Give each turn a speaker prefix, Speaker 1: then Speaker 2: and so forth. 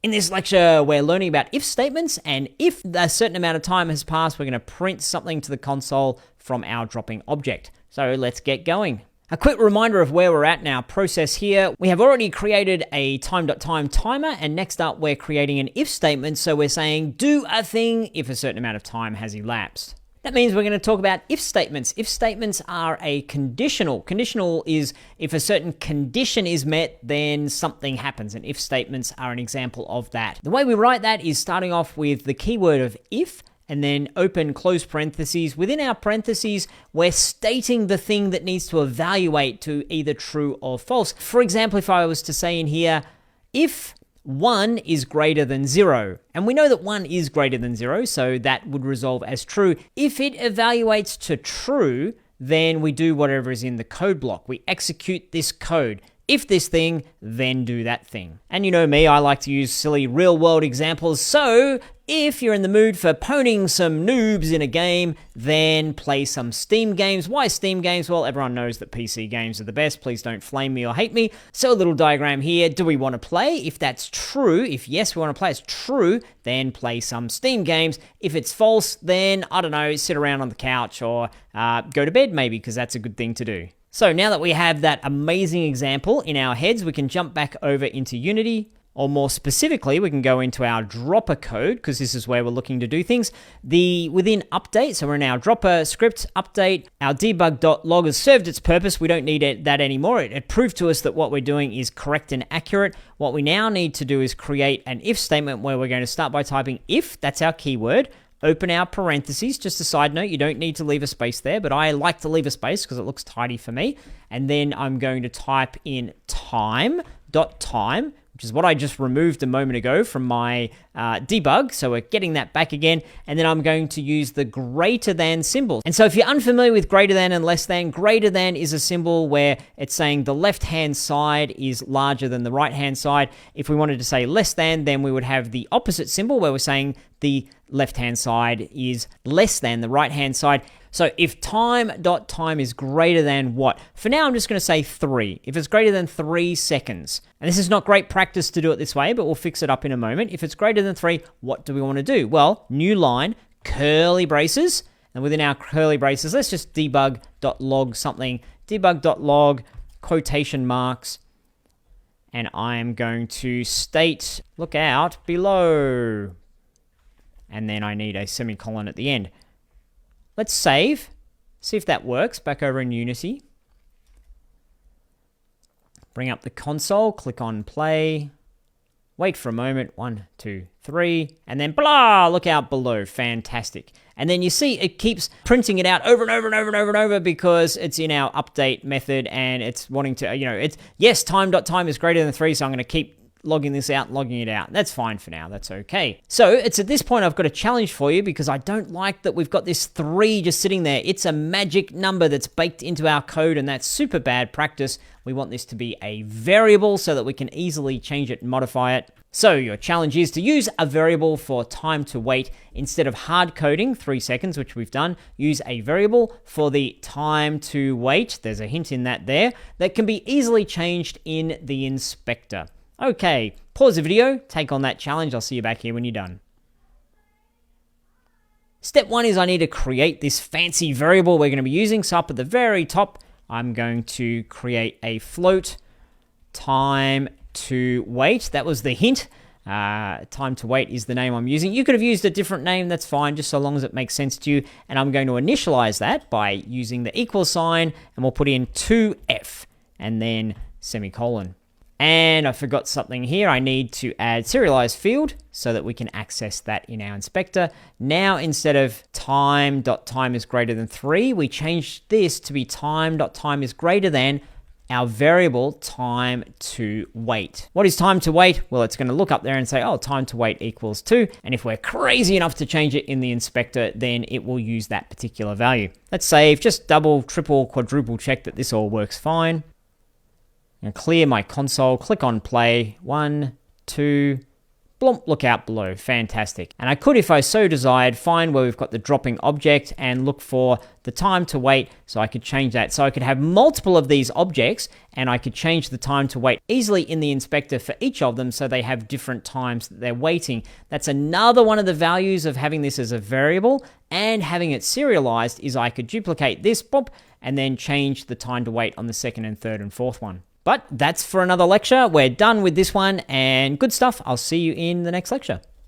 Speaker 1: In this lecture, we're learning about if statements, and if a certain amount of time has passed, we're going to print something to the console from our dropping object. So let's get going. A quick reminder of where we're at in our process here. We have already created a time.time timer, and next up we're creating an if statement. So we're saying do a thing if a certain amount of time has elapsed. That means we're going to talk about if statements. If statements are a conditional. Conditional is if a certain condition is met, then something happens. And if statements are an example of that. The way we write that is starting off with the keyword of if, and then open close parentheses. Within our parentheses, we're stating the thing that needs to evaluate to either true or false. For example, if I was to say in here, if 1 is greater than 0. And we know that 1 is greater than 0, so that would resolve as true. If it evaluates to true, then we do whatever is in the code block. We execute this code. If this thing, then do that thing. And you know me, I like to use silly real-world examples. So if you're in the mood for poning some noobs in a game, then play some Steam games. Why Steam games? Well, everyone knows that PC games are the best. Please don't flame me or hate me. So a little diagram here. Do we want to play? If that's true, if yes, we want to play, it's true, then play some Steam games. If it's false, then, I don't know, sit around on the couch or go to bed maybe, because that's a good thing to do. So now that we have that amazing example in our heads, we can jump back over into Unity, or more specifically, we can go into our dropper code, because this is where we're looking to do things. Within update, so we're in our dropper script update, our debug.log has served its purpose. We don't need that anymore. It proved to us that what we're doing is correct and accurate. What we now need to do is create an if statement where we're going to start by typing if, that's our keyword. Open our parentheses. Just a side note, you don't need to leave a space there, but I like to leave a space because it looks tidy for me. And then I'm going to type in time.time, which is what I just removed a moment ago from my debug. So we're getting that back again. And then I'm going to use the greater than symbol. And so if you're unfamiliar with greater than and less than, greater than is a symbol where it's saying the left-hand side is larger than the right-hand side. If we wanted to say less than, then we would have the opposite symbol where we're saying the left-hand side is less than the right-hand side. So if time.time is greater than what? For now, I'm just going to say 3. If it's greater than 3 seconds, and this is not great practice to do it this way, but we'll fix it up in a moment. If it's greater than 3, what do we want to do? Well, new line, curly braces, and within our curly braces, let's just debug.log something, debug.log, quotation marks, and I'm going to state, look out below, and then I need a semicolon at the end. Let's save, see if that works, back over in Unity. Bring up the console, click on play, wait for a moment, 1, 2, 3, and then blah, look out below, fantastic. And then you see it keeps printing it out over and over and over and over and over because it's in our update method and it's wanting to, it's, yes, time.time is greater than 3, so I'm going to keep logging this out, logging it out. That's fine for now. That's okay. So it's at this point I've got a challenge for you because I don't like that we've got this 3 just sitting there. It's a magic number that's baked into our code, and that's super bad practice. We want this to be a variable so that we can easily change it and modify it. So your challenge is to use a variable for time to wait. Instead of hard coding 3 seconds, which we've done, use a variable for the time to wait. There's a hint in that there that can be easily changed in the inspector. Okay, pause the video, take on that challenge. I'll see you back here when you're done. Step 1 is I need to create this fancy variable we're going to be using. So up at the very top, I'm going to create a float time to wait. That was the hint. Time to wait is the name I'm using. You could have used a different name, that's fine, just so long as it makes sense to you. And I'm going to initialize that by using the equal sign, and we'll put in 2F and then semicolon. And I forgot something here. I need to add serialized field so that we can access that in our inspector. Now, instead of time.time is greater than 3, we changed this to be time.time is greater than our variable time to wait. What is time to wait? Well, it's going to look up there and say, oh, time to wait equals 2. And if we're crazy enough to change it in the inspector, then it will use that particular value. Let's save, just double, triple, quadruple check that this all works fine. And clear my console, click on play, 1, 2, Blump, look out below. Fantastic. And I could, if I so desired, find where we've got the dropping object and look for the time to wait, so I could change that. So I could have multiple of these objects and I could change the time to wait easily in the inspector for each of them, so they have different times that they're waiting. That's another one of the values of having this as a variable and having it serialized, is I could duplicate this, boop, and then change the time to wait on the second and third and fourth one. But that's for another lecture. We're done with this one, and good stuff. I'll see you in the next lecture.